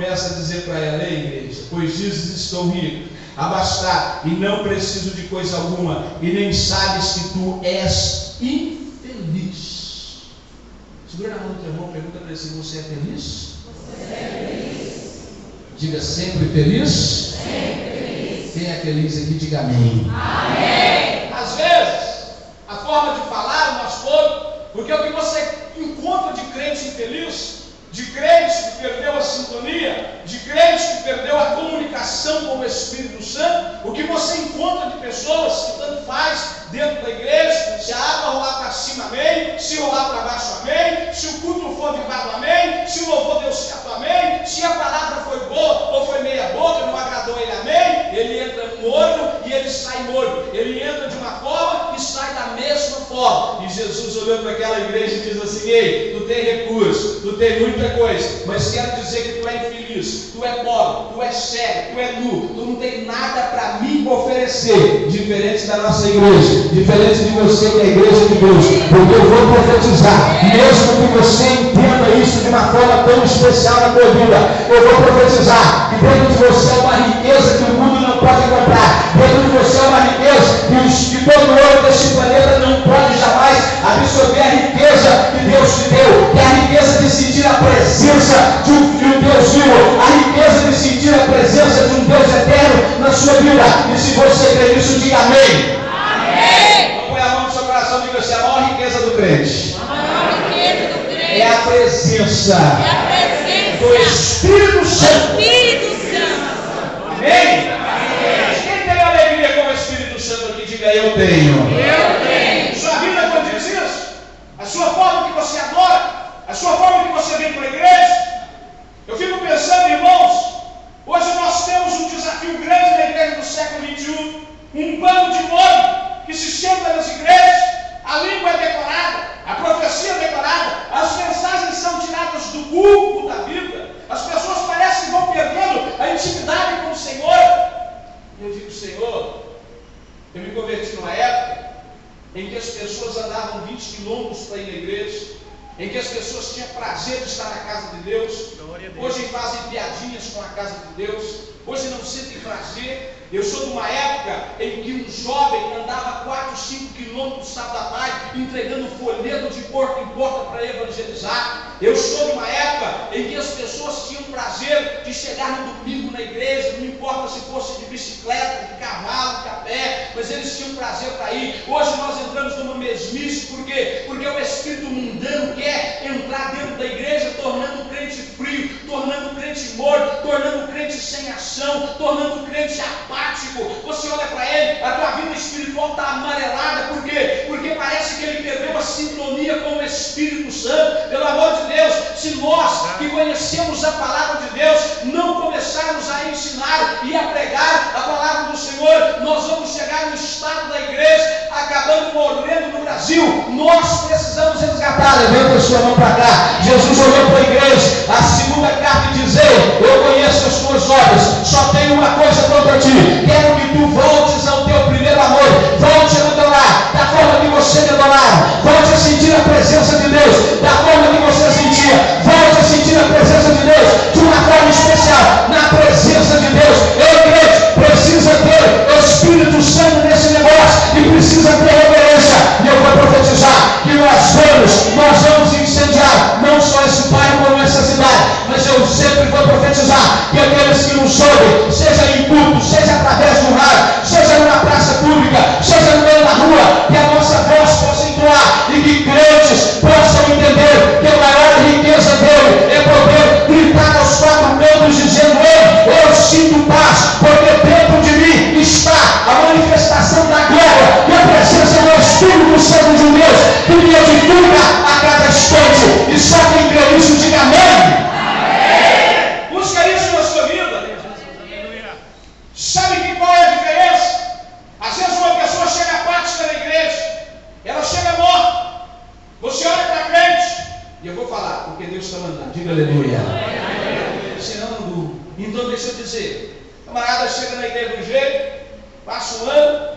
Começa a dizer para ela: ei, igreja, pois dizes estou rico, abastado, e não preciso de coisa alguma, e nem sabes que tu és infeliz. Segura na mão do teu irmão, pergunta para ele se você é feliz. Você é feliz. Diga: sempre feliz. Sempre feliz. Quem é feliz aqui, diga amém. Amém. Às vezes, a forma de falar, o nosso povo, porque o que você encontra de crente infeliz, de crente que perdeu a sintonia, de crente que perdeu a comunicação com o Espírito Santo, o que você encontra de pessoas que tanto faz dentro da igreja, se a água rolar para cima, amém, se rolar para baixo, amém, se o culto for vibrado, amém, se o louvor deu certo, amém, se a palavra foi boa ou foi meia boca, não agradou ele, amém, ele entra morno e ele sai morno, ele entra de uma forma e sai da mesma forma. E Jesus olhou para aquela igreja e diz assim: ei, tu tem recurso, tu tem muita coisa, mas quero dizer que tu é infeliz, tu é pobre, tu é cego, tu é nu, tu não tem nada para mim oferecer, diferente da nossa igreja, diferente de você que é a igreja de Deus, porque eu vou profetizar, mesmo que você entenda isso de uma forma tão especial na tua vida, eu vou profetizar que dentro de você é uma riqueza que o mundo não pode comprar, dentro de você é uma riqueza que todo ouro desse planeta não pode jamais absorver a riqueza que Deus te deu, que é a riqueza de sentir a presença de um Deus vivo, a riqueza de sentir a presença de um Deus eterno na sua vida. E se você crê nisso, diga amém. Amém. Põe a mão no seu coração e diga assim: a maior riqueza do crente A maior riqueza do crente é a presença do Espírito Santo. Amém? Quem tem alegria com o Espírito Santo aqui, diga: eu tenho. Sua vida quando diz isso, a sua forma que você adora, a sua forma que você vem para a igreja. Eu fico pensando, irmãos, hoje nós temos um desafio grande na igreja do século XXI, um bando de nome que se senta nas igrejas, a língua é decorada, a profecia é decorada, as mensagens são tiradas do púlpito da Bíblia, as pessoas parecem que vão perdendo a intimidade com o Senhor. E eu digo: Senhor, eu me converti numa época em que as pessoas andavam 20 quilômetros para ir na igreja, em que as pessoas tinham prazer de estar na casa de Deus. Hoje fazem piadinhas com a casa de Deus, hoje não sentem prazer. Eu sou de uma época em que um jovem andava 4, 5 quilômetros no sábado à tarde, entregando folheto de porta em porta para evangelizar. Eu sou de uma época em que as pessoas tinham prazer de chegar no domingo na igreja, não importa se fosse de bicicleta, de cavalo, de a pé, mas eles tinham prazer para ir. Hoje nós entramos numa mesmice, por quê? Porque o espírito mundano quer entrar dentro da igreja, tornando o crente frio, tornando o crente morto, tornando o crente sem ação, tornando o crente apático. Você olha para ele, a tua vida espiritual está amarelada, por quê? Porque parece que ele perdeu a sintonia com o Espírito Santo. Pelo amor de Deus, se nós que conhecemos a palavra de Deus não começarmos a ensinar e a pregar a palavra do Senhor, nós vamos chegar no estado da igreja acabando morrendo no Brasil. Nós precisamos resgatar. Levanta a sua mão para cá. Jesus olhou para a igreja, a segunda carta, e dizer: eu conheço as tuas obras, só tenho uma coisa contra ti, quero que tu voltes ao teu primeiro amor, volte a adorar da forma que você me adorava, volte a sentir a presença de Deus da forma que você sentia, volte a sentir a presença de Deus de uma forma especial. Na presença de Deus, crente precisa ter o Espírito Santo nesse negócio e precisa ter reverência. E eu vou profetizar que nós vamos incendiar não só esse bairro como essa cidade, mas eu sempre vou profetizar que aqueles que não soubem, seja em culto, seja através do rádio, seja numa praça pública, seja no meio da rua, que a nossa voz possa entoar e que crentes possam entender que a maior riqueza dele é poder gritar aos quatro cantos dizendo: eu sinto paz, porque dentro de mim está a manifestação da glória e a presença do Espírito Santo de Deus que me edifica a cada instante. E só quem crê nisso, diga amém. Busca isso na sua vida. Sabe qual é a diferença? Às vezes uma pessoa chega apática na igreja, ela chega morta. Você olha para crente, e eu vou falar porque Deus está mandando, diga aleluia. Então deixa eu dizer, o camarada chega na igreja de um jeito, passa 1 ano,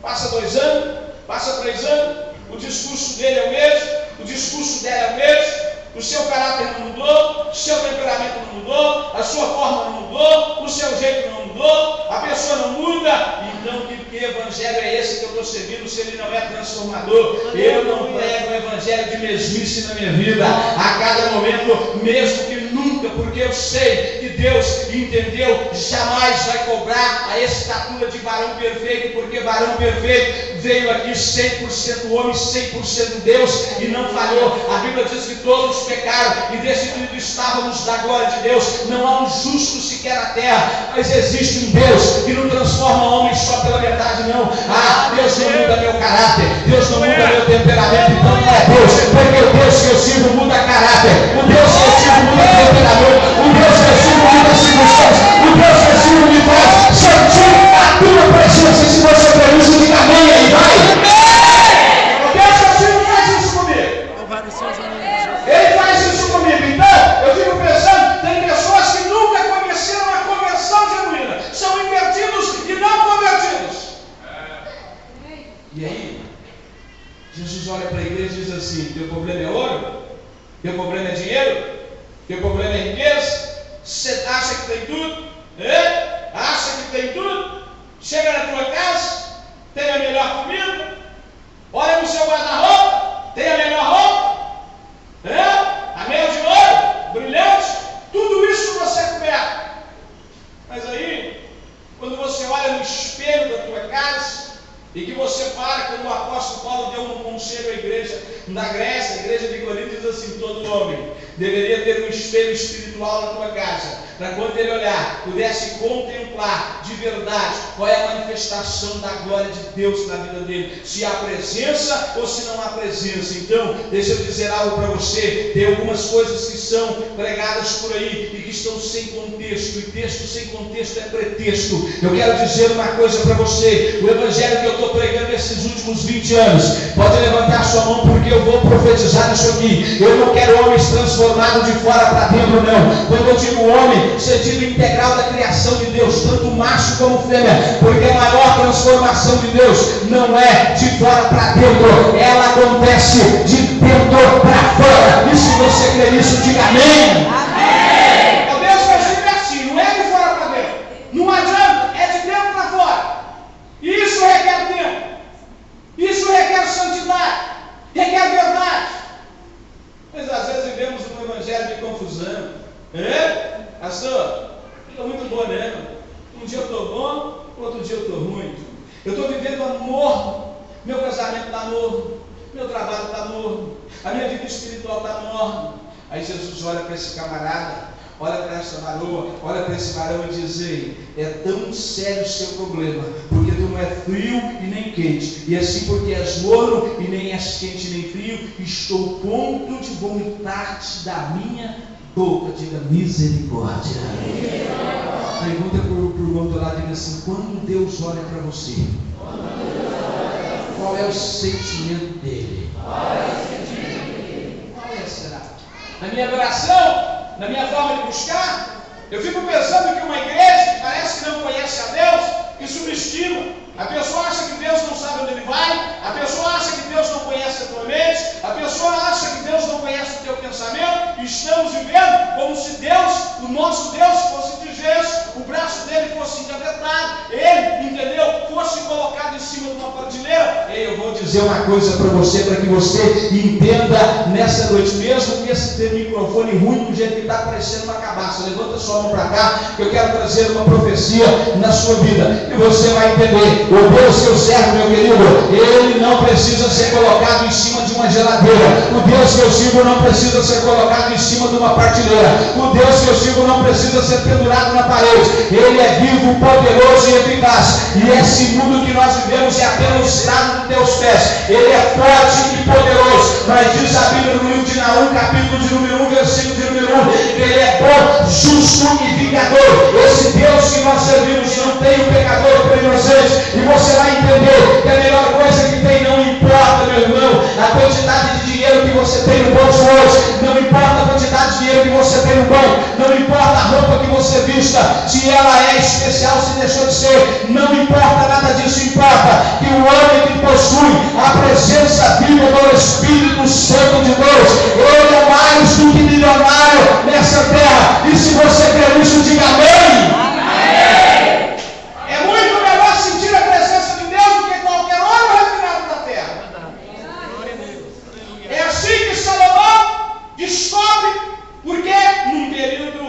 passa 2 anos, passa 3 anos, o discurso dele é o mesmo, o discurso dela é o mesmo, o seu caráter não mudou, o seu temperamento não mudou, a sua forma não mudou, o seu jeito não mudou, a pessoa não muda. Então, que evangelho é esse que eu estou servindo se ele não é transformador? Eu não prego o evangelho de mesmice na minha vida, a cada momento, mesmo que nunca, porque eu sei que Deus entendeu, jamais vai cobrar a estatura de varão perfeito, porque varão perfeito veio aqui 100% homem, 100% Deus, e não falhou. A Bíblia diz que todos pecaram e destituídos estávamos da glória de Deus. Não há um justo sequer na terra, mas existe um Deus que não transforma homens só pela metade, não. Deus não muda meu caráter, Deus não muda meu temperamento, então não é Deus, porque o Deus que eu sirvo muda caráter, o Deus que eu sirvo muda temperamento, o Deus que eu sirvo muda circunstâncias, o Deus que eu sirvo me faz sentir a tua presença. Se você quer isso, diga amém aí, vai. O Deus que eu sirvo faz isso comigo. Ele faz isso comigo. Então, eu fico pensando, tem pessoas que nunca conheceram a conversão genuína, são invertidos e não convertidos. E aí, Jesus olha para a igreja e diz assim: teu problema é ouro? Teu problema é dinheiro? Teu problema é riqueza? Você acha que tem tudo? Acha que tem tudo? Chega na tua casa, tem a melhor comida, olha no seu guarda-roupa, tem a melhor roupa, anel de ouro, brilhante, tudo isso você é coberto. Mas aí, quando você olha no espelho da tua casa, e que você para, como o apóstolo Paulo deu um conselho à igreja da Grécia, a igreja de Corinto, diz assim: todo homem deveria ter um espelho espiritual na tua casa, para quando ele olhar, pudesse contemplar de verdade qual é a manifestação da glória de Deus na vida dele, se há presença ou se não há presença. Então, deixa eu dizer algo para você: tem algumas coisas que são pregadas por aí e que estão sem contexto, e texto sem contexto é pretexto. Eu quero dizer uma coisa para você: o evangelho que eu estou pregando nesses últimos 20 anos, pode levantar sua mão porque eu vou profetizar isso aqui. Eu não quero homens transformados de fora para dentro, não. Quando eu digo homem, sentido integral da criação de Deus, tanto macho como fêmea, porque a maior transformação de Deus não é de fora para dentro, ela acontece de dentro para fora. E se você crê nisso, diga amém. Amém. O Deus que eu digo é assim, não é de fora para dentro, não adianta, é de dentro para fora. Isso requer tempo, isso requer santidade, requer verdade. Mas às vezes vivemos um evangelho de confusão. Pastor, estou muito bom mesmo. Um dia eu estou bom, outro dia eu estou ruim. Eu estou vivendo amor, meu casamento está morno, meu trabalho está morno, a minha vida espiritual está morna. Aí Jesus olha para esse camarada, olha para essa varoa, olha para esse varão e diz: ei, é tão sério o seu problema, porque tu não é frio e nem quente, e assim porque és morno e nem és quente nem frio, estou ponto de vomitar-te da minha boca. Diga misericórdia. Pergunta para o outro lado, diga assim: quando Deus olha para você, qual é o sentimento dele? Qual é, será? Na minha adoração, na minha forma de buscar, eu fico pensando que uma igreja que parece que não conhece a Deus, que subestima. A pessoa acha que Deus não sabe onde ele vai, a pessoa acha que Deus não conhece a tua mente, a pessoa acha que Deus não conhece o teu pensamento. Estamos vivendo como se Deus, o nosso Deus, fosse de gesso, o braço dele fosse engavetado, ele, entendeu, fosse colocado em cima de uma prateleira. E eu vou dizer uma coisa para você, para que você entenda nessa noite, mesmo que esse microfone ruim do jeito que está parecendo uma cabaça. Levanta sua mão para cá, que eu quero trazer uma profecia na sua vida, e você vai entender. O Deus que eu servo, meu querido, ele não precisa ser colocado em cima de uma geladeira. O Deus que eu sirvo não precisa ser colocado em cima de uma partilheira. O Deus que eu sirvo não precisa ser pendurado na parede. Ele é vivo, poderoso e eficaz. E esse mundo que nós vivemos é apenas o estrado dos teus pés. Ele é forte e poderoso. Mas diz a Bíblia no livro de Naum, capítulo de número 1, versículo de número 1, que ele é bom, justo e vingador. Esse Deus que nós servimos não tem o pecador por inocente. E você vai entender que a melhor coisa que tem não importa, meu irmão, a quantidade de dinheiro que você tem no bolso hoje, não importa a quantidade de dinheiro que você tem no banco, não importa a roupa que você vista, se ela é especial, se deixou de ser, não importa nada disso, importa que o homem que possui a presença viva do Espírito Santo de Deus, ele é mais do que milionário nessa terra. E se você crê nisso, diga amém. É muito melhor sentir a presença de Deus do que qualquer ouro refinado da terra. É assim que Salomão descobre porque num período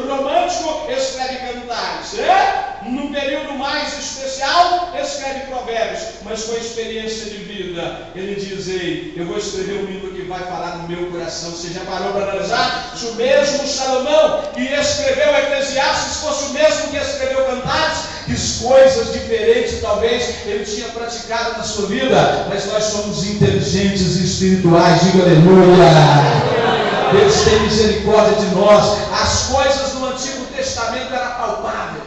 romântico escreve cantares, num período mais especial escreve provérbios, mas com a experiência de vida ele diz: ei, eu vou escrever um livro que vai falar no meu coração. Você já parou para analisar? Se o mesmo Salomão que escreveu Eclesiastes fosse o mesmo que escreveu Cantares, que coisas diferentes talvez ele tinha praticado na sua vida, mas nós somos inteligentes e espirituais. Diga aleluia. Deus tem misericórdia de nós. As coisas do Antigo Testamento eram palpáveis.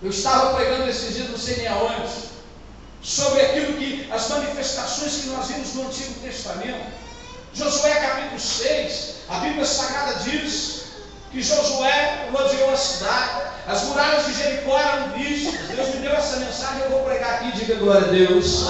Eu estava pregando esses dias, não sei nem aonde, sobre aquilo que, as manifestações que nós vimos no Antigo Testamento. Josué capítulo 6, a Bíblia Sagrada diz que Josué rodeou a cidade, as muralhas de Jericó eram vistas. Deus me deu essa mensagem, eu vou pregar aqui, diga glória a Deus.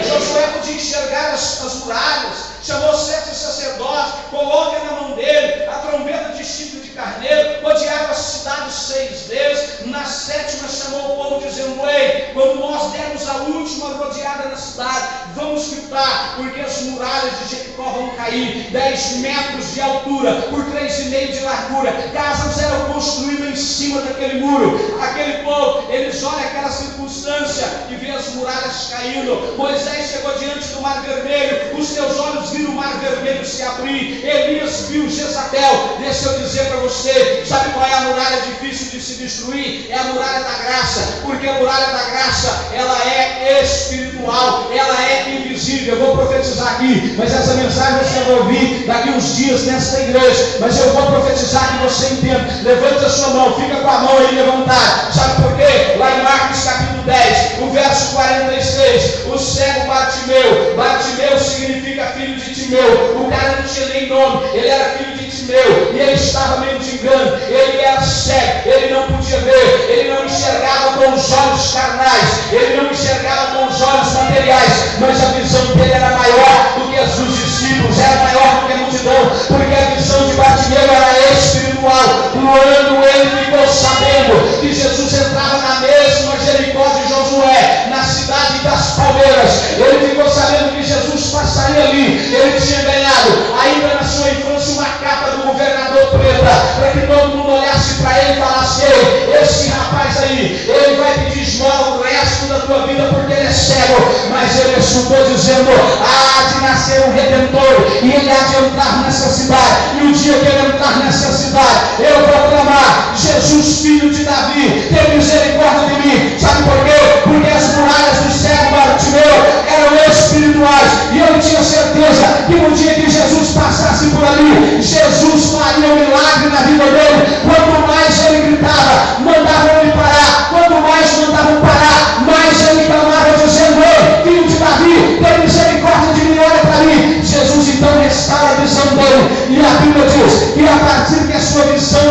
Josué podia enxergar as muralhas, chamou 7 sacerdotes, coloca na mão dele a trombeta de chifre de carneiro, rodearam a cidade 6 vezes, na 7ª chamou o povo dizendo: ei, quando nós dermos a última rodeada na cidade, vamos gritar, porque as muralhas de Jericó vão cair, 10 metros de altura, por 3,5 de largura, casas eram construídas em cima daquele muro. Aquele povo, eles olham aquela circunstância e vê as muralhas caindo. Moisés chegou diante do Mar Vermelho, os seus olhos viram o Mar Vermelho se abrir. Elias viu Jezabel. Deixa eu dizer para você, sabe qual é a muralha difícil de se destruir? É a muralha da graça, porque a muralha da graça, ela é espiritual, ela é invisível. Eu vou profetizar aqui, mas essa mensagem você vai ouvir daqui uns dias nesta igreja, mas eu vou profetizar que você entenda. Levante a sua mão, fica com a mão aí levantada. Sabe por quê? Lá em Marcos capítulo 10, o verso 46, o cego Bartimeu. Bartimeu significa filho de Timeu. O cara não tinha nem nome, ele era filho de Timeu, e ele estava mendigando, ele era cego, ele não podia ver, ele não enxergava com os olhos carnais, ele não enxergava com os olhos materiais, mas a visão dele era maior do que as dos discípulos, era maior do que a multidão, porque a visão de Bartimeu era espiritual. Quando ele ficou sabendo que Jesus entrava na mesma Jericó de Josué, na cidade das palmeiras, ele ficou sabendo que Jesus passaria ali. Ele tinha ganhado, ainda na sua infância, uma capa do governador preta, para que todo mundo olhasse para ele e falasse: ei, esse rapaz aí, ele vai pedir esmola o resto da tua vida, porque ele é cego, mas ele estudou dizendo: há de nascer um redentor, e ele há de entrar nessa cidade, e o dia que ele entrar nessa cidade, eu vou clamar: Jesus, filho de Davi, tem misericórdia de mim. Sabe por quê? Porque as muralhas do cego Bartimeu eram espirituais, e eu tinha certeza que no dia que Jesus passasse por ali, Jesus faria um milagre na vida dele. Quanto mais ele gritava, mandavam ele parar. Quanto mais mandavam parar, mais ele clamava dizendo: ei, filho de Davi, tem misericórdia de mim, olha para mim. Jesus então restaura a visão dele, e a Bíblia diz que a partir que a sua visão